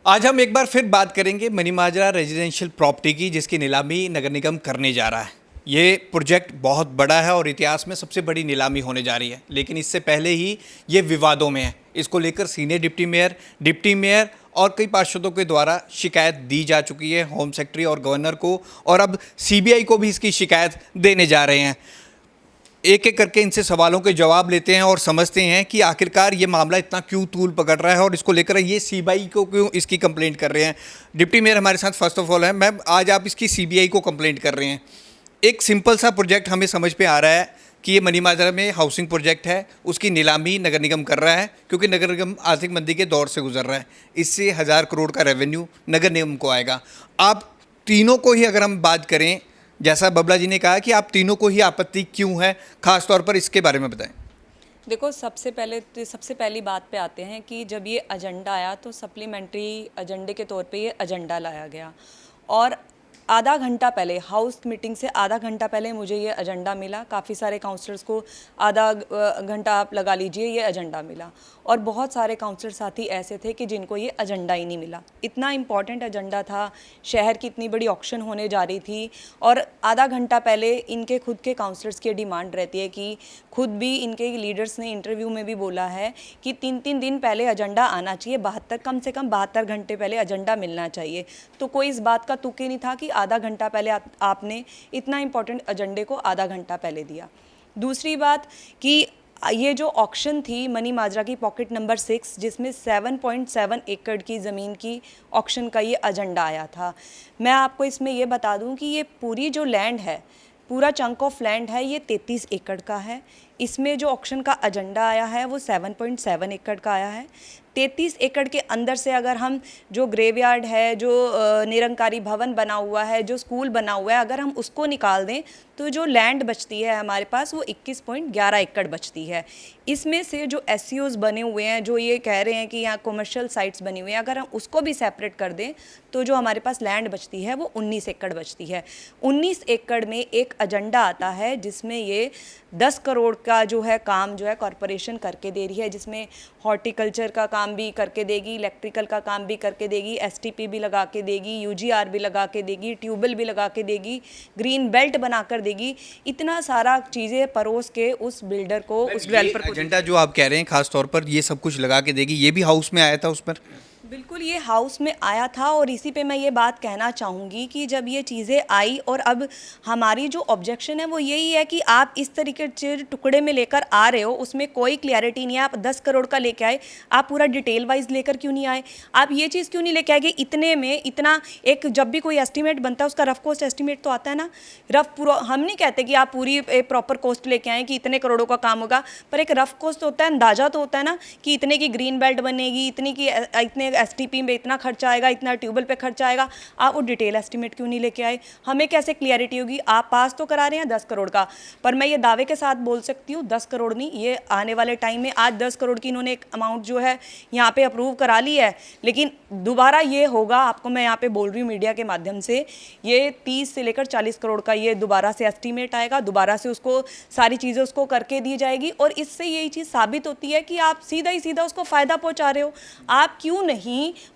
आज हम एक बार फिर बात करेंगे मनीमाजरा रेजिडेंशियल प्रॉपर्टी की, जिसकी नीलामी नगर निगम करने जा रहा है। ये प्रोजेक्ट बहुत बड़ा है और इतिहास में सबसे बड़ी नीलामी होने जा रही है, लेकिन इससे पहले ही ये विवादों में है। इसको लेकर सीनियर डिप्टी मेयर और कई पार्षदों के द्वारा शिकायत दी जा चुकी है होम सेक्रेटरी और गवर्नर को, और अब सीबीआई को भी इसकी शिकायत देने जा रहे हैं। एक एक करके इनसे सवालों के जवाब लेते हैं और समझते हैं कि आखिरकार ये मामला इतना क्यों तूल पकड़ रहा है और इसको लेकर ये सीबीआई को क्यों इसकी कंप्लेंट कर रहे हैं। डिप्टी मेयर हमारे साथ फर्स्ट ऑफ ऑल है। मैम, आज आप इसकी सीबीआई को कंप्लेंट कर रहे हैं। एक सिंपल सा प्रोजेक्ट हमें समझ पे आ रहा है कि ये मनीमाजरा में हाउसिंग प्रोजेक्ट है, उसकी नीलामी नगर निगम कर रहा है क्योंकि नगर निगम आर्थिक मंदी के दौर से गुजर रहा है। इससे 1000 करोड़ का रेवेन्यू नगर निगम को आएगा। आप तीनों को ही अगर हम बात करें, जैसा बबला जी ने कहा कि आप तीनों को ही आपत्ति क्यों है, खास तौर पर इसके बारे में बताएं। देखो, सबसे पहली बात पे आते हैं कि जब ये एजेंडा आया तो सप्लीमेंट्री एजेंडे के तौर पे ये एजेंडा लाया गया और आधा घंटा पहले, हाउस मीटिंग से आधा घंटा पहले मुझे ये एजेंडा मिला। काफ़ी सारे काउंसलर्स को आधा घंटा आप लगा लीजिए ये एजेंडा मिला, और बहुत सारे काउंसलर साथी ऐसे थे कि जिनको ये एजेंडा ही नहीं मिला। इतना इम्पॉर्टेंट एजेंडा था, शहर की इतनी बड़ी ऑक्शन होने जा रही थी, और आधा घंटा पहले इनके खुद के काउंसलर्स की डिमांड रहती है कि खुद भी इनके लीडर्स ने इंटरव्यू में भी बोला है कि 3-3 दिन पहले एजेंडा आना चाहिए, कम से कम 72 घंटे पहले एजेंडा मिलना चाहिए। तो कोई इस बात का तुक ही नहीं था कि आधा घंटा पहले आपने इतना इम्पोर्टेंट एजेंडे को आधा घंटा पहले दिया। दूसरी बात कि ये जो ऑक्शन थी मनीमाजरा की पॉकेट नंबर 6, जिसमें 7.7 एकड़ की ज़मीन की ऑक्शन का ये एजेंडा आया था। मैं आपको इसमें ये बता दूं कि ये पूरी जो लैंड है, पूरा चंक ऑफ लैंड है, ये 33 एकड़ का है। इसमें जो ऑक्शन का एजेंडा आया है वो 7.7 एकड़ का आया है। 33 एकड़ के अंदर से अगर हम जो ग्रेवयार्ड है, जो निरंकारी भवन बना हुआ है, जो स्कूल बना हुआ है, अगर हम उसको निकाल दें तो जो लैंड बचती है हमारे पास वो 21.11 एकड़ बचती है। इसमें से जो एससीओज बने हुए हैं, जो ये कह रहे हैं कि यहाँ कमर्शियल साइट्स बनी हुई हैं, अगर हम उसको भी सेपरेट कर दें तो जो हमारे पास लैंड बचती है वो 19 एकड़ बचती है। 19 एकड़ में एक एजेंडा आता है जिसमें ये 10 करोड़ का जो है काम जो है कॉरपोरेशन करके दे रही है, जिसमें हॉर्टिकल्चर का काम भी करके देगी, इलेक्ट्रिकल का काम भी करके देगी, एसटीपी भी लगा के देगी, यूजीआर भी लगा के देगी, ट्यूबवेल भी लगा के देगी, ग्रीन बेल्ट बनाकर देगी। इतना सारा चीज़ें परोस के उस बिल्डर को, उस डेवलपर को। एजेंडा जो आप कह रहे हैं खास तौर पर ये सब कुछ लगा के देगी, ये भी हाउस में आया था उस पर? बिल्कुल, ये हाउस में आया था, और इसी पे मैं ये बात कहना चाहूँगी कि जब ये चीज़ें आई, और अब हमारी जो ऑब्जेक्शन है वो यही है कि आप इस तरीके से टुकड़े में लेकर आ रहे हो, उसमें कोई क्लैरिटी नहीं है। आप 10 करोड़ का लेके आए, आप पूरा डिटेल वाइज लेकर क्यों नहीं आए? आप ये चीज़ क्यों नहीं लेके आए कि इतने में इतना, एक जब भी कोई एस्टिमेट बनता है उसका रफ कॉस्ट एस्टिमेट तो आता है ना। रफ पूरा हम नहीं कहते कि आप पूरी प्रॉपर कॉस्ट लेके आएँ कि इतने करोड़ों का काम होगा, पर एक रफ कॉस्ट होता है, अंदाजा तो होता है ना कि इतने की ग्रीन बेल्ट बनेगी, इतनी की इतने एसटीपी में इतना खर्चा आएगा, इतना ट्यूबवेल पे खर्चा आएगा। आप वो डिटेल एस्टीमेट क्यों नहीं लेके आए? हमें कैसे क्लियरिटी होगी? आप पास तो करा रहे हैं 10 करोड़ का, पर मैं ये दावे के साथ बोल सकती हूँ 10 करोड़ नहीं, ये आने वाले टाइम में, आज 10 करोड़ की इन्होंने एक अमाउंट जो है यहाँ पे अप्रूव करा ली है, लेकिन दोबारा ये होगा, आपको मैं यहाँ पे बोल रही हूँ मीडिया के माध्यम से, ये 30 से लेकर 40 करोड़ का ये दोबारा से एस्टीमेट आएगा, दोबारा से उसको सारी चीज़ें उसको करके दी जाएगी, और इससे यही चीज़ साबित होती है कि आप सीधा ही सीधा उसको फ़ायदा पहुँचा रहे हो। आप क्यों नहीं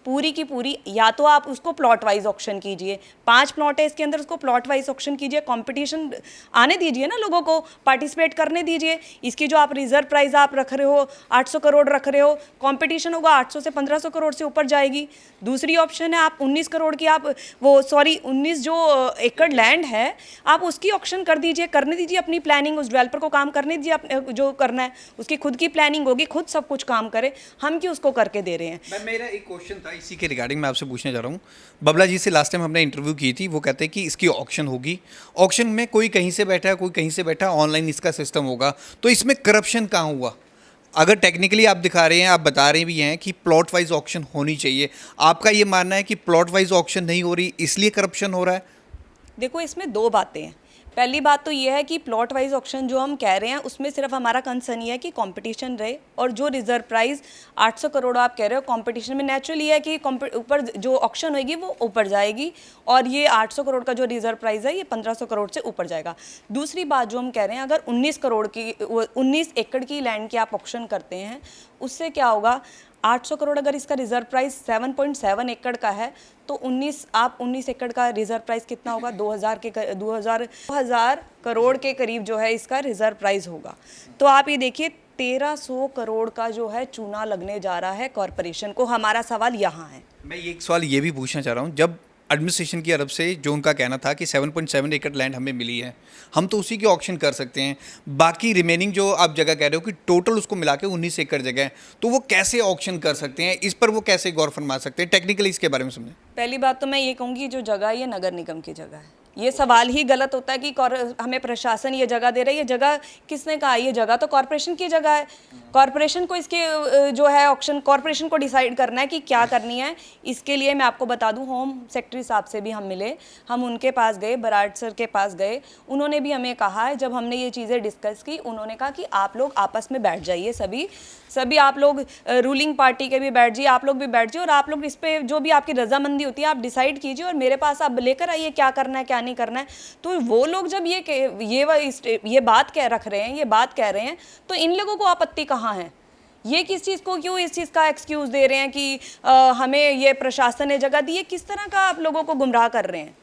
पूरी की पूरी, या तो आप उसको प्लॉट वाइज ऑक्शन कीजिए, 5 प्लॉट है इसके अंदर, उसको प्लॉट वाइज ऑक्शन कीजिए, कंपटीशन आने दीजिए ना, लोगों को पार्टिसिपेट करने दीजिए। इसकी जो आप रिजर्व प्राइस आप रख रहे हो 800 करोड़ रख रहे हो, कंपटीशन होगा 800 से 1500 करोड़ से ऊपर जाएगी। दूसरी ऑप्शन है आप 19 करोड़ की, आप 19 जो एकड़ लैंड है आप उसकी ऑक्शन कर दीजिए, करने दीजिए अपनी प्लानिंग, उस डेवलपर को काम करने दीजिए, अपने जो करना है उसकी खुद की प्लानिंग होगी, खुद सब कुछ काम करे। हम क्यों उसको करके दे रहे हैं? मेरा एक क्वेश्चन था इसी के रिगार्डिंग, मैं आपसे पूछने जा रहा हूँ। बबला जी से लास्ट टाइम हमने इंटरव्यू की थी, वो कहते हैं कि इसकी ऑक्शन होगी, ऑक्शन में कोई कहीं से बैठा है, कोई कहीं से बैठा, ऑनलाइन इसका सिस्टम होगा, तो इसमें करप्शन कहाँ हुआ? अगर टेक्निकली आप दिखा रहे हैं, आप बता रहे भी हैं कि प्लॉट वाइज ऑक्शन होनी चाहिए, आपका ये मानना है कि प्लॉट वाइज ऑक्शन नहीं हो रही इसलिए करप्शन हो रहा है? देखो, इसमें 2 बातें हैं। पहली बात तो ये है कि प्लॉट वाइज ऑक्शन जो हम कह रहे हैं उसमें सिर्फ हमारा कंसर्न ये है कि कंपटीशन रहे, और जो रिजर्व प्राइस 800 करोड़ आप कह रहे हो, कंपटीशन में नेचुरली है कि ऊपर जो ऑक्शन होगी वो ऊपर जाएगी, और ये 800 करोड़ का जो रिजर्व प्राइस है ये 1500 करोड़ से ऊपर जाएगा। दूसरी बात जो हम कह रहे हैं, अगर 19 एकड़ की लैंड की आप ऑक्शन करते हैं, उससे क्या होगा, 800 करोड़ अगर इसका रिजर्व प्राइस 7.7 एकड़ का है तो 19 एकड़ का रिजर्व प्राइस कितना होगा? 2000 करोड़ के करीब जो है इसका रिजर्व प्राइस होगा। तो आप ये देखिए 1300 करोड़ का जो है चूना लगने जा रहा है कॉरपोरेशन को। हमारा सवाल यहाँ है। मैं एक सवाल ये भी पूछना चाह रहा हूँ, जब एडमिनिस्ट्रेशन की तरफ से जो उनका कहना था कि 7.7 एकड़ लैंड हमें मिली है, हम तो उसी की ऑक्शन कर सकते हैं, बाकी रिमेनिंग जो आप जगह कह रहे हो कि टोटल उसको मिला के 19 एकड़ जगह है, तो वो कैसे ऑक्शन कर सकते हैं? इस पर वो कैसे गौर फरमा सकते हैं? टेक्निकली इसके बारे में समझें। पहली बात तो मैं ये कहूँगी जो जगह है ये नगर निगम की जगह है। ये सवाल ही गलत होता है कि हमें प्रशासन ये जगह दे रही है। ये जगह किसने कहा? ये जगह तो कॉरपोरेशन की जगह है। कॉरपोरेशन को इसके जो है ऑक्शन कॉरपोरेशन को डिसाइड करना है कि क्या करनी है। इसके लिए मैं आपको बता दूं, होम सेक्रेटरी साहब से भी हम मिले, हम उनके पास गए, बराड़ सर के पास गए। उन्होंने भी हमें कहा है, जब हमने ये चीज़ें डिस्कस की, उन्होंने कहा कि आप लोग आपस में बैठ जाइए, सभी आप लोग रूलिंग पार्टी के भी बैठ जाइए, आप लोग भी बैठ जाइए और आप लोग इस पर जो भी आपकी रजामंदी होती है आप डिसाइड कीजिए और मेरे पास आप लेकर आइए क्या करना है क्या नहीं करना है। तो वो लोग जब ये बात रख रहे हैं, ये बात कह रहे हैं, तो इन लोगों को आपत्ति कहाँ है? ये किस चीज़ को, क्यों इस चीज़ का एक्सक्यूज़ दे रहे हैं कि हमें ये प्रशासन ने जगह दी है? किस तरह का आप लोगों को गुमराह कर रहे हैं?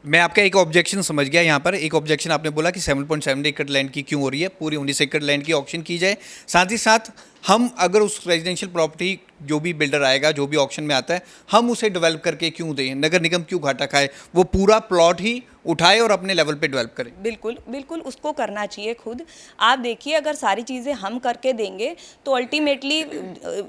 मैं आपका एक ऑब्जेक्शन समझ गया। यहाँ पर एक ऑब्जेक्शन आपने बोला कि 7.7 एकड़ लैंड की क्यों हो रही है, पूरी 19 एकड़ लैंड की ऑक्शन की जाए। साथ ही साथ हम अगर उस रेजिडेंशियल प्रॉपर्टी जो भी बिल्डर आएगा, जो भी ऑक्शन में आता है, हम उसे डेवलप करके क्यों दें? नगर निगम क्यों घाटा खाए? वो पूरा प्लॉट ही उठाए और अपने लेवल पे डेवलप करें। बिल्कुल बिल्कुल उसको करना चाहिए खुद। आप देखिए अगर सारी चीज़ें हम करके देंगे तो अल्टीमेटली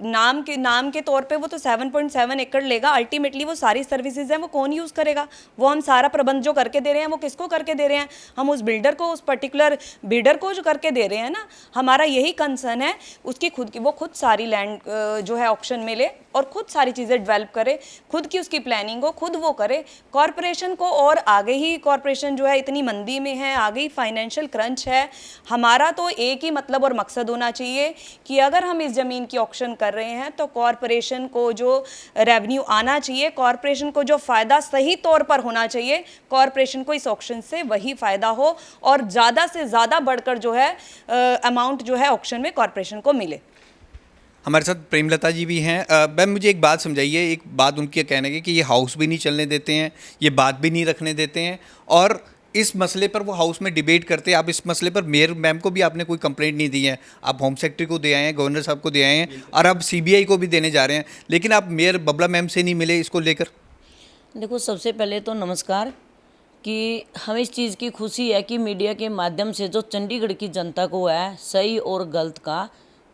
नाम के तौर पे वो तो 7.7 एकड़ लेगा, अल्टीमेटली वो सारी सर्विसेज हैं वो कौन यूज़ करेगा? वो हम सारा प्रबंध जो करके दे रहे हैं वो किसको करके दे रहे हैं? हम उस बिल्डर को, उस पर्टिकुलर बिल्डर को जो करके दे रहे हैं ना। हमारा यही कंसर्न है उसकी खुद की, वो खुद सारी लैंड जो है ऑक्शन में ले और खुद सारी चीज़ें डेवलप करे, खुद की उसकी प्लानिंग हो, खुद वो करे। कॉरपोरेशन को और आगे ही, कॉरपोरेशन जो है इतनी मंदी में है, आगे ही फाइनेंशियल क्रंच है। हमारा तो एक ही मतलब और मकसद होना चाहिए कि अगर हम इस ज़मीन की ऑक्शन कर रहे हैं तो कॉरपोरेशन को जो रेवेन्यू आना चाहिए, कॉरपोरेशन को जो फ़ायदा सही तौर पर होना चाहिए, कॉरपोरेशन को इस ऑक्शन से वही फ़ायदा हो और ज़्यादा से ज़्यादा बढ़कर जो है अमाउंट जो है ऑक्शन में कॉरपोरेशन को मिले। हमारे साथ प्रेमलता जी भी हैं। मैम मुझे एक बात समझाइए, एक बात उनकी कहने की कि ये हाउस भी नहीं चलने देते हैं, ये बात भी नहीं रखने देते हैं और इस मसले पर वो हाउस में डिबेट करते हैं। आप इस मसले पर मेयर मैम को भी आपने कोई कंप्लेंट नहीं दी है, आप होम सेक्रेटरी को दे आए हैं, गवर्नर साहब को दे आए हैं और अब सीबीआई को भी देने जा रहे हैं, लेकिन आप मेयर बबला मैम से नहीं मिले इसको लेकर। देखो, सबसे पहले तो नमस्कार कि हमें इस चीज़ की खुशी है कि मीडिया के माध्यम से जो चंडीगढ़ की जनता को है सही और गलत का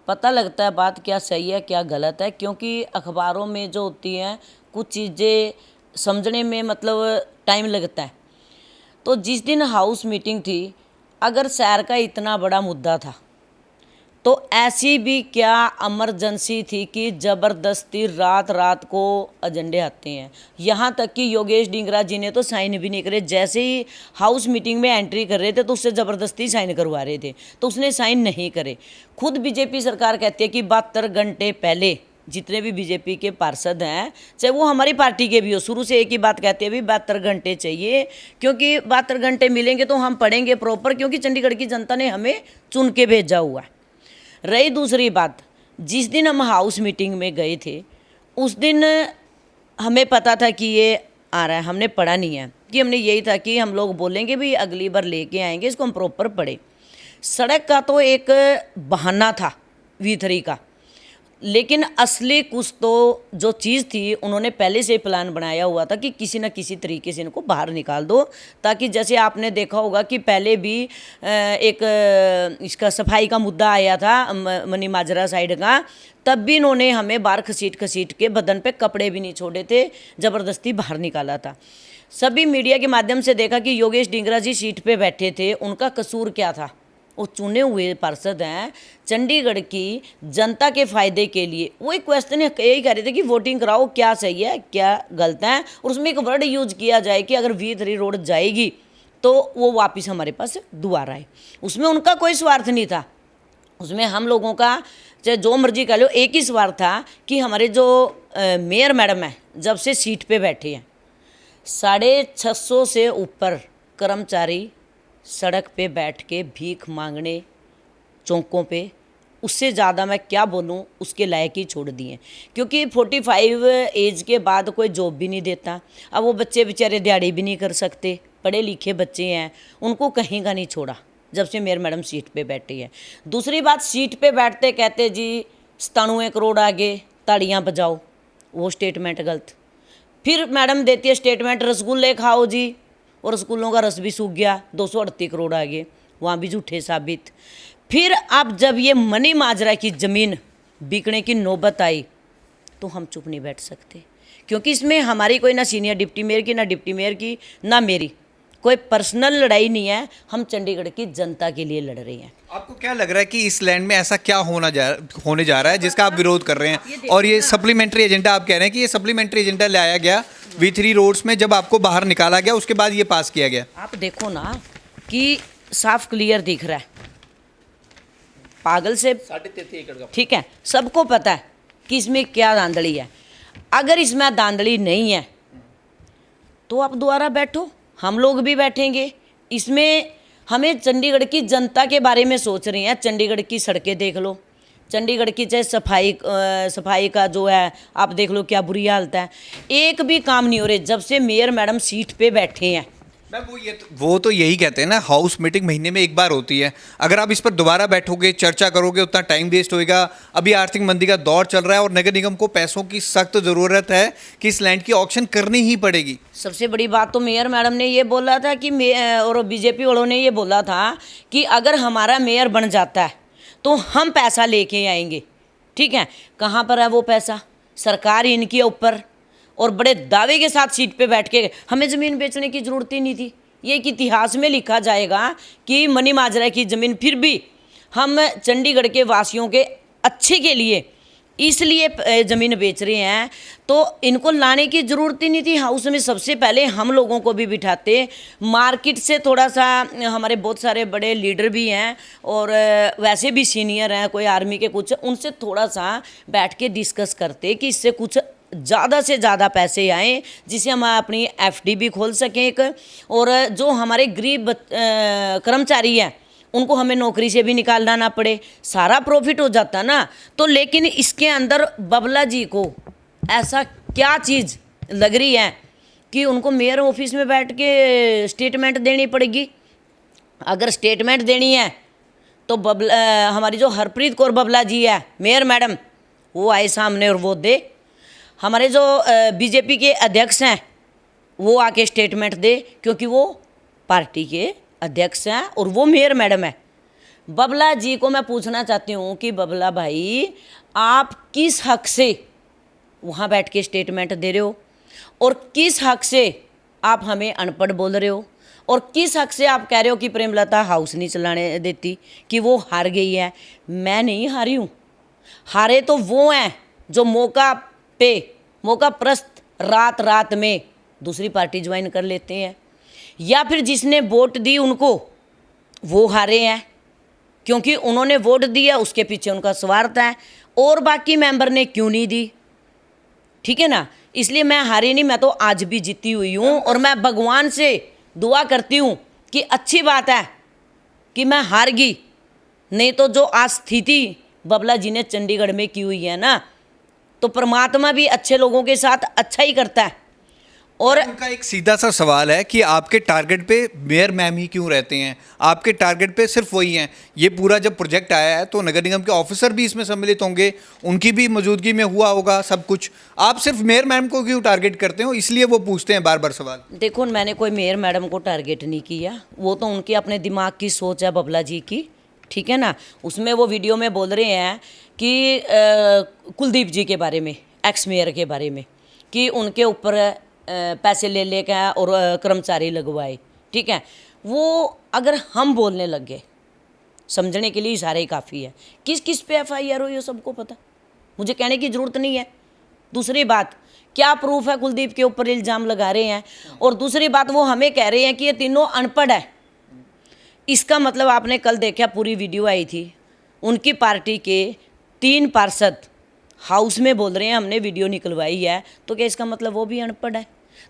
पता लगता है, बात क्या सही है क्या गलत है। क्योंकि अखबारों में जो होती हैं कुछ चीज़ें समझने में मतलब टाइम लगता है। तो जिस दिन हाउस मीटिंग थी, अगर शहर का इतना बड़ा मुद्दा था तो ऐसी भी क्या इमरजेंसी थी कि ज़बरदस्ती रात रात को एजेंडे आते हैं। यहाँ तक कि योगेश डिंगरा जी ने तो साइन भी नहीं करे, जैसे ही हाउस मीटिंग में एंट्री कर रहे थे तो उससे ज़बरदस्ती साइन करवा रहे थे, तो उसने साइन नहीं करे। खुद बीजेपी सरकार कहती है कि 72 घंटे पहले जितने भी बीजेपी के पार्षद हैं, चाहे वो हमारी पार्टी के भी हो, शुरू से एक ही बात कहते हैं भी 72 घंटे चाहिए, क्योंकि 72 घंटे मिलेंगे तो हम पढ़ेंगे प्रॉपर, क्योंकि चंडीगढ़ की जनता ने हमें चुन के भेजा हुआ है। रही दूसरी बात, जिस दिन हम हाउस मीटिंग में गए थे उस दिन हमें पता था कि ये आ रहा है, हमने पढ़ा नहीं है कि हमने यही था कि हम लोग बोलेंगे भी अगली बार लेके आएंगे, इसको हम प्रॉपर पढ़े। सड़क का तो एक बहाना था V3 का, लेकिन असली कुछ तो जो चीज़ थी उन्होंने पहले से प्लान बनाया हुआ था कि किसी न किसी तरीके से इनको बाहर निकाल दो, ताकि जैसे आपने देखा होगा कि पहले भी एक इसका सफाई का मुद्दा आया था मनी माजरा साइड का, तब भी इन्होंने हमें बाहर घसीट के बदन पे कपड़े भी नहीं छोड़े थे, ज़बरदस्ती बाहर निकाला था। सभी मीडिया के माध्यम से देखा कि योगेश डिंगरा जी सीट पे बैठे थे, उनका कसूर क्या था? वो चुने हुए पार्षद हैं, चंडीगढ़ की जनता के फ़ायदे के लिए वो एक क्वेश्चन यही कह रहे थे कि वोटिंग कराओ, क्या सही है क्या गलत है, और उसमें एक वर्ड यूज किया जाए कि अगर V3 रोड जाएगी तो वो वापस हमारे पास दोबारा आए। उसमें उनका कोई स्वार्थ नहीं था, उसमें हम लोगों का चाहे जो मर्जी कह लो, एक ही स्वार्थ था कि हमारे जो मेयर मैडम है जब से सीट पे बैठे हैं, 650 से ऊपर कर्मचारी सड़क पे बैठ के भीख मांगने चौकों पे उससे ज़्यादा मैं क्या बोलूँ, उसके लायक ही छोड़ दिए, क्योंकि 45 एज के बाद कोई जॉब भी नहीं देता। अब वो बच्चे बेचारे दिहाड़ी भी नहीं कर सकते, पढ़े लिखे बच्चे हैं, उनको कहीं का नहीं छोड़ा जब से मेयर मैडम सीट पे बैठी है। दूसरी बात, सीट पे बैठते कहते जी 97 करोड़ आगे ताड़ियाँ बजाओ, वो स्टेटमेंट गलत। फिर मैडम देती है स्टेटमेंट रसगुल्ले खाओ जी, और रसगुल्लों का रस भी सूख गया, 238 करोड़ आगे, वहाँ भी झूठे साबित। फिर अब जब ये मनी माजरा की ज़मीन बिकने की नौबत आई तो हम चुप नहीं बैठ सकते, क्योंकि इसमें हमारी कोई ना सीनियर डिप्टी मेयर की, ना डिप्टी मेयर की, ना मेरी कोई पर्सनल लड़ाई नहीं है। हम चंडीगढ़ की जनता के लिए लड़ रहे हैं। आपको क्या लग रहा है कि इस लैंड में ऐसा क्या होने जा रहा है जिसका आप विरोध कर रहे हैं? और ये सप्लीमेंट्री एजेंडा आप कह रहे हैं कि ये सप्लीमेंट्री एजेंडा लाया गया V3 रोड्स में, जब आपको बाहर निकाला गया उसके बाद ये पास किया गया। आप देखो ना कि साफ क्लियर दिख रहा है, पागल से 33.5 एकड़ का। ठीक है, सबको पता है कि इसमें क्या धांधली है। अगर इसमें धांधली नहीं है तो आप दोबारा बैठो, हम लोग भी बैठेंगे। इसमें हमें चंडीगढ़ की जनता के बारे में सोच रहे हैं। चंडीगढ़ की सड़कें देख लो, चंडीगढ़ की चाहे सफाई का जो है आप देख लो क्या बुरी हालत है, एक भी काम नहीं हो रहे जब से मेयर मैडम सीट पे बैठे हैं। मैम वो तो यही कहते हैं ना, हाउस मीटिंग महीने में एक बार होती है। अगर आप इस पर दोबारा बैठोगे, चर्चा करोगे, उतना टाइम वेस्ट होएगा। अभी आर्थिक मंदी का दौर चल रहा है और नगर निगम को पैसों की सख्त ज़रूरत है कि इस लैंड की ऑक्शन करनी ही पड़ेगी। सबसे बड़ी बात तो मेयर मैडम ने ये बोला था कि और बीजेपी वालों ने ये बोला था कि अगर हमारा मेयर बन जाता है तो हम पैसा लेके आएंगे। ठीक है, कहाँ पर है वो पैसा? सरकार इनके ऊपर, और बड़े दावे के साथ सीट पे बैठ के हमें ज़मीन बेचने की ज़रूरत ही नहीं थी। ये एक इतिहास में लिखा जाएगा कि मनी माजरा की ज़मीन फिर भी हम चंडीगढ़ के वासियों के अच्छे के लिए इसलिए ज़मीन बेच रहे हैं, तो इनको लाने की ज़रूरत ही नहीं थी हाउस में। सबसे पहले हम लोगों को भी बिठाते, मार्केट से थोड़ा सा, हमारे बहुत सारे बड़े लीडर भी हैं और वैसे भी सीनियर हैं, कोई आर्मी के कुछ, उनसे थोड़ा सा बैठ के डिस्कस करते कि इससे कुछ ज़्यादा से ज़्यादा पैसे आएँ, जिससे हम अपनी FD भी खोल सकें एक, और जो हमारे गरीब कर्मचारी हैं उनको हमें नौकरी से भी निकालना ना पड़े, सारा प्रॉफिट हो जाता ना। तो लेकिन इसके अंदर बबला जी को ऐसा क्या चीज़ लग रही है कि उनको मेयर ऑफिस में बैठ के स्टेटमेंट देनी पड़ेगी। अगर स्टेटमेंट देनी है तो हमारी जो हरप्रीत कौर बबला जी है मेयर मैडम, वो आए सामने और वो दे। हमारे जो बीजेपी के अध्यक्ष हैं वो आके स्टेटमेंट दे, क्योंकि वो पार्टी के अध्यक्ष हैं और वो मेयर मैडम है। बबला जी को मैं पूछना चाहती हूँ कि बबला भाई, आप किस हक से वहाँ बैठ के स्टेटमेंट दे रहे हो, और किस हक से आप हमें अनपढ़ बोल रहे हो, और किस हक से आप कह रहे हो कि प्रेमलता हाउस नहीं चलाने देती, कि वो हार गई है? मैं नहीं हारी हूँ, हारे तो वो हैं जो मौका प्रस्त रात में दूसरी पार्टी ज्वाइन कर लेते हैं, या फिर जिसने वोट दी उनको वो हारे हैं, क्योंकि उन्होंने वोट दिया उसके पीछे उनका स्वार्थ है, और बाकी मेंबर ने क्यों नहीं दी। ठीक है ना, इसलिए मैं हारी नहीं, मैं तो आज भी जीती हुई हूँ, और मैं भगवान से दुआ करती हूँ कि अच्छी बात है कि मैं हार गई, नहीं तो जो आज स्थिति बबला जी ने चंडीगढ़ में की हुई है ना, तो परमात्मा भी अच्छे लोगों के साथ अच्छा ही करता है। और उनका एक सीधा सा सवाल है कि आपके टारगेट पे मेयर मैम ही क्यों रहते हैं? आपके टारगेट पे सिर्फ वही हैं। ये पूरा जब प्रोजेक्ट आया है तो नगर निगम के ऑफिसर भी इसमें सम्मिलित होंगे, उनकी भी मौजूदगी में हुआ होगा सब कुछ। आप सिर्फ मेयर मैम को क्यों टारगेट करते हो? इसलिए वो पूछते हैं बार बार सवाल। देखो, मैंने कोई मेयर मैडम को टारगेट नहीं किया, वो तो उनके अपने दिमाग की सोच है बबला जी की। ठीक है ना, उसमें वो वीडियो में बोल रहे हैं कि कुलदीप जी के बारे में, एक्स मेयर के बारे में, कि उनके ऊपर पैसे ले लेके और कर्मचारी लगवाए। ठीक है, वो अगर हम बोलने लग गए, समझने के लिए इशारे ही काफ़ी है। किस किस पे FIR हुई है सबको पता, मुझे कहने की ज़रूरत नहीं है। दूसरी बात, क्या प्रूफ है कुलदीप के ऊपर इल्ज़ाम लगा रहे हैं? और दूसरी बात, वो हमें कह रहे हैं कि ये तीनों अनपढ़ है। इसका मतलब आपने कल देखा, पूरी वीडियो आई थी, उनकी पार्टी के 3 पार्षद हाउस में बोल रहे हैं हमने वीडियो निकलवाई है, तो क्या इसका मतलब वो भी अनपढ़ है?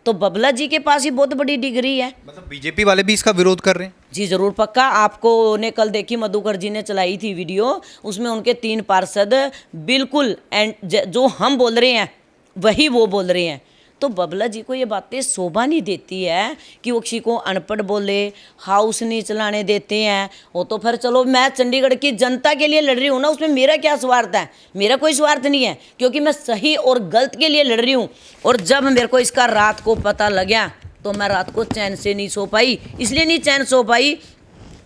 तो बबला जी के पास ही बहुत बड़ी डिग्री है। मतलब बीजेपी वाले भी इसका विरोध कर रहे हैं? जी जरूर, पक्का। आपको ने कल देखी, मधुकर जी ने चलाई थी वीडियो, उसमें उनके 3 पार्षद बिल्कुल एंड जो हम बोल रहे हैं वही वो बोल रहे हैं। तो बबला जी को ये बातें शोभा नहीं देती है कि वो किसी को अनपढ़ बोले, हाउस नहीं चलाने देते हैं। वो तो फिर चलो, मैं चंडीगढ़ की जनता के लिए लड़ रही हूँ ना, उसमें मेरा क्या स्वार्थ है? मेरा कोई स्वार्थ नहीं है, क्योंकि मैं सही और गलत के लिए लड़ रही हूँ। और जब मेरे को इसका रात को पता लगा तो मैं रात को चैन से नहीं सो पाई। इसलिए नहीं चैन सो पाई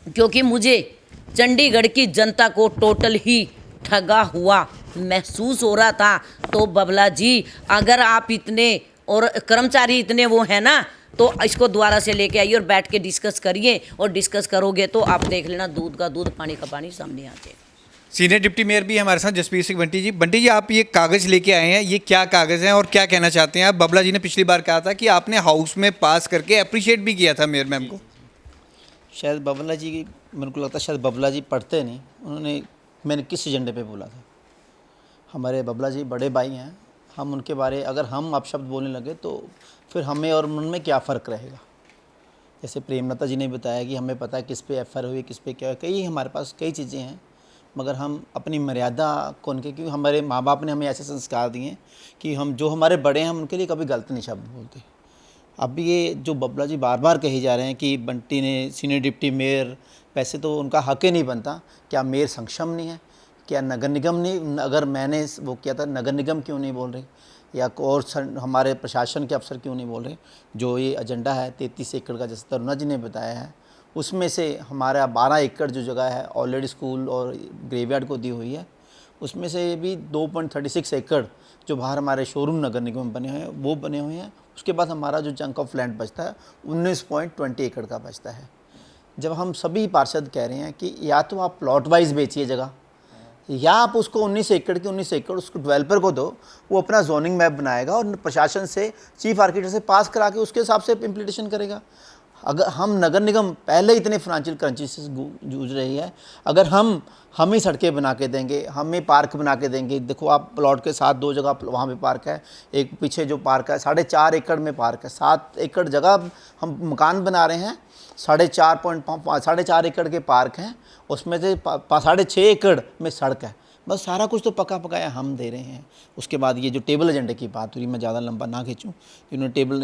क्योंकि मुझे चंडीगढ़ की जनता को टोटल ही ठगा हुआ महसूस हो रहा था। तो बबला जी, अगर आप इतने और कर्मचारी इतने वो है ना, तो इसको दोबारा से लेके आइए और बैठ के डिस्कस करिए। और डिस्कस करोगे तो आप देख लेना, दूध का दूध पानी का पानी सामने आ जाएगा। सीनियर डिप्टी मेयर भी हमारे साथ, जसबीर सिंह बंटी जी। बंटी जी, आप ये कागज़ लेके आए हैं, ये क्या कागज़ हैं और क्या कहना चाहते हैं आप? बबला जी ने पिछली बार कहा था कि आपने हाउस में पास करके अप्रिशिएट भी किया था मेयर मैम को। शायद बबला जी की, मेरे को लगता है शायद बबला जी पढ़ते नहीं। उन्होंने, मैंने किस एजेंडे पे बोला था? हमारे बबला जी बड़े भाई हैं, हम उनके बारे अगर हम अपशब्द बोलने लगे तो फिर हमें और उनमें क्या फ़र्क रहेगा? जैसे प्रेमलता जी ने बताया कि हमें पता है किस पे एफ हुई, किस पे क्या है, कई हमारे पास कई चीज़ें हैं, मगर हम अपनी मर्यादा को उनके, क्योंकि हमारे माँ बाप ने हमें ऐसे संस्कार दिए हैं कि हम जो हमारे बड़े हैं हम उनके लिए कभी गलत नहीं शब्द बोलते। अब ये जो बबला जी बार बार कही जा रहे हैं कि बंटी ने सीनियर डिप्टी मेयर, वैसे तो उनका हक ही नहीं बनता। क्या मेयर सक्षम नहीं है? क्या नगर निगम नहीं, अगर मैंने वो किया था, नगर निगम क्यों नहीं बोल रहे? या और हमारे प्रशासन के अफसर क्यों नहीं बोल रहे? जो ये एजेंडा है 33 एकड़ का, जैसे तरुणा जी ने बताया है, उसमें से हमारा 12 एकड़ जो जगह है ऑलरेडी स्कूल और ग्रेवयार्ड को दी हुई है। उसमें से भी 2.36 एकड़ जो बाहर हमारे शोरूम नगर निगम में बने हुए हैं वो बने हुए हैं। उसके बाद हमारा जो चंक ऑफ लैंड बचता है 19.20 एकड़ का बचता है। जब हम सभी पार्षद कह रहे हैं कि या तो आप प्लॉट वाइज बेचिए जगह, या आप उसको 19 एकड़ की 19 एकड़ उसको डेवलपर को दो, वो अपना जोनिंग मैप बनाएगा और प्रशासन से, चीफ आर्किटेक्ट से पास करा के उसके हिसाब से इम्प्लीमेंटेशन करेगा। अगर हम नगर निगम पहले इतने फाइनेंशियल क्रंचिस से जूझ रही है, अगर हम ही सड़कें बना के देंगे, हमें पार्क बना के देंगे। देखो आप प्लॉट के साथ 2 जगह वहाँ पे पार्क है, एक पीछे जो पार्क है 4.5 एकड़ में पार्क है, 7 एकड़ जगह हम मकान बना रहे हैं, 4.5 एकड़ के पार्क हैं, उसमें से 6.5 एकड़ में सड़क है। बस सारा कुछ तो पका पकाया हम दे रहे हैं। उसके बाद ये जो टेबल एजेंडे की बात हुई, मैं ज़्यादा लंबा ना खींचूँ, इन्होंने टेबल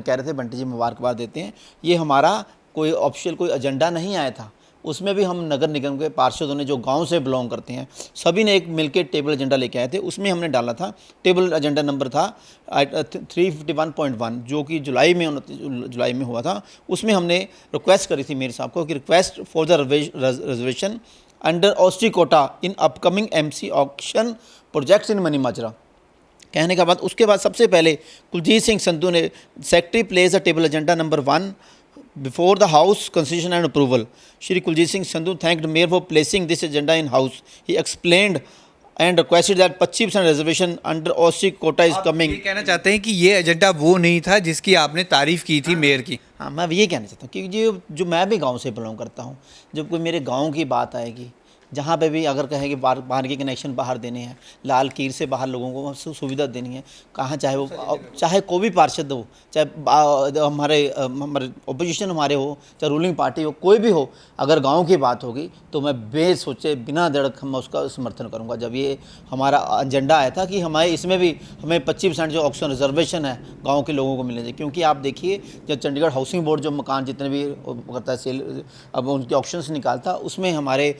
कह रहे थे, बंटी जी मुबारकबाद देते हैं, ये हमारा कोई ऑफिशियल कोई एजेंडा नहीं आया था। उसमें भी हम नगर निगम के पार्षदों ने जो गांव से बिलोंग करते हैं सभी ने एक मिलके टेबल एजेंडा लेके आए थे। उसमें हमने डाला था, टेबल एजेंडा नंबर था 351.1 जो कि जुलाई में हुआ था। उसमें हमने रिक्वेस्ट करी थी मेयर साहब को कि request for the reservation under ऑस्ट्री quota in upcoming MC auction projects in Mani Majra. कहने के बाद उसके बाद सबसे पहले कुलजीत सिंह संधू ने, secretary place the table agenda number 1 before the house constitution and approval. Shri Kuljit Singh Sandhu thanked mayor for placing this agenda in house. He explained and requested that 25% reservation under OC quota is coming. ये कहना चाहते हैं कि ये agenda वो नहीं था जिसकी आपने तारीफ की थी मेयर की? हाँ, मैं ये कहना चाहता हूँ कि जो मैं भी गांव से बिलोंग करता हूँ, जब कोई मेरे गांव की बात आएगी, जहाँ पे भी अगर कहें कि बाहर के कनेक्शन बाहर देने हैं, लाल कीर से बाहर लोगों को सुविधा देनी है, कहाँ चाहे कोई भी पार्षद हो, चाहे हमारे ओपोजिशन हमारे हो, चाहे रूलिंग पार्टी हो, कोई भी हो, अगर गांव की बात होगी तो मैं बेसोचे बिना धड़क हम उसका समर्थन करूंगा। जब ये हमारा एजेंडा आया था कि हमारे इसमें भी हमें 25% जो ऑक्शन रिजर्वेशन है गाँव के लोगों को मिलने चाहिए, क्योंकि आप देखिए जब चंडीगढ़ हाउसिंग बोर्ड जो मकान जितने भी करता है सेल, अब उनके ऑक्शंस निकालता, उसमें हमारे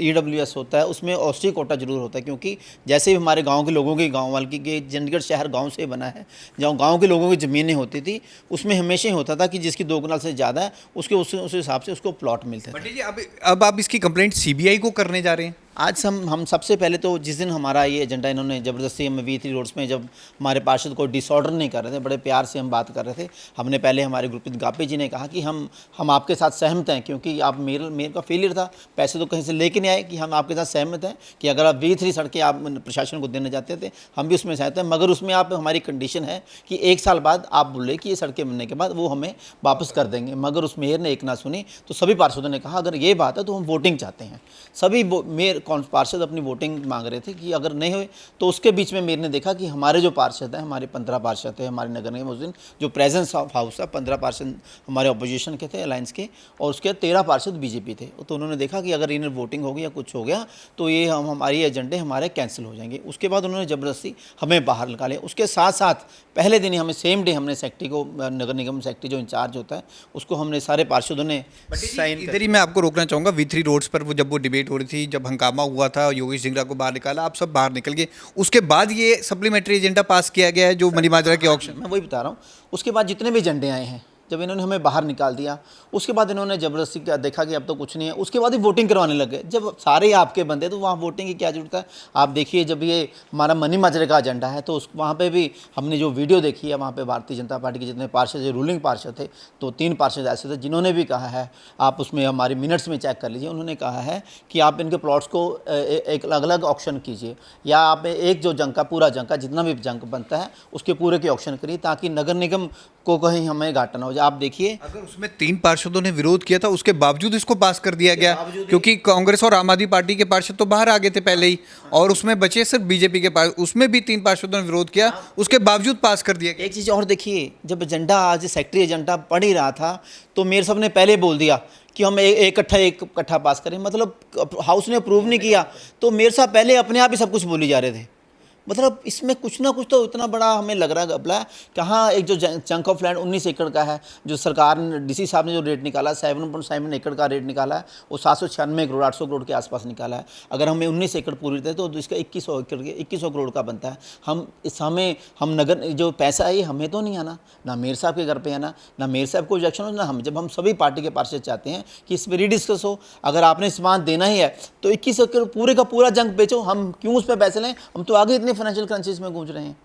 EWS होता है, उसमें ऑस्ट्री कोटा जरूर होता है, क्योंकि जैसे भी हमारे गांव के लोगों की, गांव वाले की, चंडीगढ़ शहर गांव से बना है, जहाँ गांव के लोगों की ज़मीनें होती थी उसमें हमेशा ही होता था कि जिसकी 2 कनाल से ज़्यादा है उसके उस हिसाब से उसको प्लॉट मिलते थे। बंटी जी, अब आप इसकी कंप्लेंट CBI को करने जा रहे हैं? आज हम सबसे पहले तो जिस दिन हमारा ये एजेंडा इन्होंने ज़बरदस्ती हमें V3 रोड्स में, जब हमारे पार्षद को डिसऑर्डर नहीं कर रहे थे, बड़े प्यार से हम बात कर रहे थे, हमने पहले हमारे गुरप्रीत गापे जी ने कहा कि हम आपके साथ सहमत हैं, क्योंकि आप मेयर का फेलियर था, पैसे तो कहीं से लेके नहीं आए, कि हम आपके साथ सहमत हैं कि अगर आप V3 सड़कें आप प्रशासन को देने जाते थे, हम भी उसमें सहमत हैं, मगर उसमें आप हमारी कंडीशन है कि 1 साल बाद आप बोले कि ये सड़कें बनने के बाद वो हमें वापस कर देंगे। मगर उस मेयर ने एक ना सुनी, तो सभी पार्षदों ने कहा अगर ये बात है तो हम वोटिंग चाहते हैं। सभी मेयर पार्षद अपनी वोटिंग मांग रहे थे कि अगर नहीं हुए तो उसके बीच में मेरे ने देखा कि हमारे जो पार्षद हैं, हमारे 15 पार्षद थे हमारे नगर निगम उस दिन, जो प्रेजेंस ऑफ हाउस था 15 पार्षद हमारे अपोजिशन के थे, अलायंस के, और उसके 13 पार्षद बीजेपी थे। तो उन्होंने देखा कि अगर इन्हें वोटिंग होगी या कुछ हो गया तो ये हमारी एजेंडे हमारे कैंसिल हो जाएंगे। उसके बाद उन्होंने ज़बरदस्ती हमें बाहर निकाले। उसके साथ साथ पहले दिन ही हमें सेम डे हमने सेक्रेटरी को, नगर निगम सेक्रेटरी जो इंचार्ज होता है उसको हमने सारे पार्षदों ने साइन इधर ही मैं आपको रोकना चाहूँगा, V3 रोड्स पर वो जब वो डिबेट हो रही थी, जब हंगामा हुआ था, योगेश ढिंगरा को बाहर निकाला, आप सब बाहर निकल गए, उसके बाद ये सप्लीमेंट्री एजेंडा पास किया गया है जो मनी माजरा के ऑक्शन। मैं वही बता रहा हूँ। उसके बाद जितने भी एजेंडे आए हैं, जब इन्होंने हमें बाहर निकाल दिया, उसके बाद इन्होंने ज़बरदस्ती देखा कि अब तो कुछ नहीं है, उसके बाद ही वोटिंग करवाने लगे। जब सारे आपके बंदे तो वहाँ वोटिंग की क्या जरूरत है। आप देखिए, जब ये हमारा मनी माजरे का एजेंडा है तो वहाँ पे भी हमने जो वीडियो देखी है, वहाँ पे भारतीय जनता पार्टी के जितने पार्षद, रूलिंग पार्षद थे, तो 3 पार्षद ऐसे थे जिन्होंने भी कहा है, आप उसमें हमारे मिनट्स में चेक कर लीजिए, उन्होंने कहा है कि आप इनके प्लॉट्स को एक अलग अलग ऑक्शन कीजिए, या आप एक जो जंग का पूरा जंग का जितना भी जंग बनता है उसके पूरे के ऑक्शन करिए, ताकि नगर निगम को कहीं हमें घाटा ना हो जाए। आप देखिए, अगर उसमें 3 पार्षदों ने विरोध किया था, उसके बावजूद इसको पास कर दिया गया, क्योंकि कांग्रेस और आम आदमी पार्टी के पार्षद तो बाहर आ गए थे पहले ही, और उसमें बचे सिर्फ बीजेपी के पास, उसमें भी 3 पार्षदों ने विरोध किया, उसके बावजूद पास कर दिया गया। एक चीज़ और देखिए, जब एजेंडा आज सेक्रेटरी एजेंडा पढ़ ही रहा था तो मेयर साहब ने पहले बोल दिया कि हम एक इकट्ठा पास करें, मतलब हाउस ने अप्रूव नहीं किया, तो मेयर साहब पहले अपने आप ही सब कुछ बोली जा रहे थे। मतलब इसमें कुछ ना कुछ तो इतना बड़ा हमें लग रहा है घपला है। कहाँ एक जो चंक ऑफ लैंड 19 एकड़ का है, जो सरकार ने, डीसी साहब ने जो रेट निकाला 7.7 एकड़ का रेट निकाला है, वो 796 करोड़ 800 करोड़ के आसपास निकाला है। अगर हमें 19 एकड़ पूरी थे तो इसका 2100 करोड़ का बनता है। हम नगर जो पैसा है ये हमें तो नहीं आना, ना मेयर साहब के घर पर आना, ना मेयर साहब को ऑब्जेक्शन हो, ना हम। जब हम सभी पार्टी के पार्षद चाहते हैं कि इस पर रीडिस्कस हो, अगर आपने सामान देना ही है तो 21 एकड़ पूरे का पूरा जंग बेचो, हम क्यों उस पर पैसे लें, हम तो आगे इतने फाइनेंशियल क्रंचेस में गूंज रहे हैं।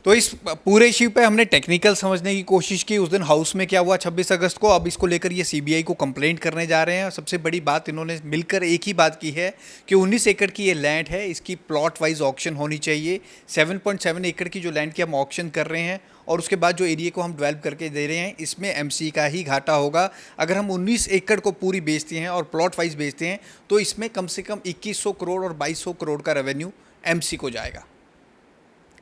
तो इस पूरे इश्यू पे हमने टेक्निकल समझने की कोशिश की। उस दिन हाउस में क्या हुआ 26 अगस्त को, अब इसको लेकर ये सीबीआई को कंप्लेंट करने जा रहे हैं। और सबसे बड़ी बात, इन्होंने मिलकर एक ही बात की है कि 19 एकड़ की ये लैंड है, इसकी प्लॉट वाइज ऑक्शन होनी चाहिए। 7.7 एकड़ की जो लैंड की हम ऑक्शन कर रहे हैं और उसके बाद जो एरिया को हम डेवलप करके दे रहे हैं, इसमें एमसी का ही घाटा होगा। अगर हम 19 एकड़ को पूरी बेचते हैं और प्लॉट वाइज बेचते हैं तो इसमें कम से कम 2100 करोड़ और 2200 करोड़ का रेवेन्यू एमसी को जाएगा।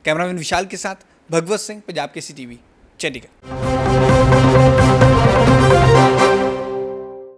कैमरामैन विशाल के साथ भगवत सिंह, पंजाब केसरी टीवी, चंडीगढ़।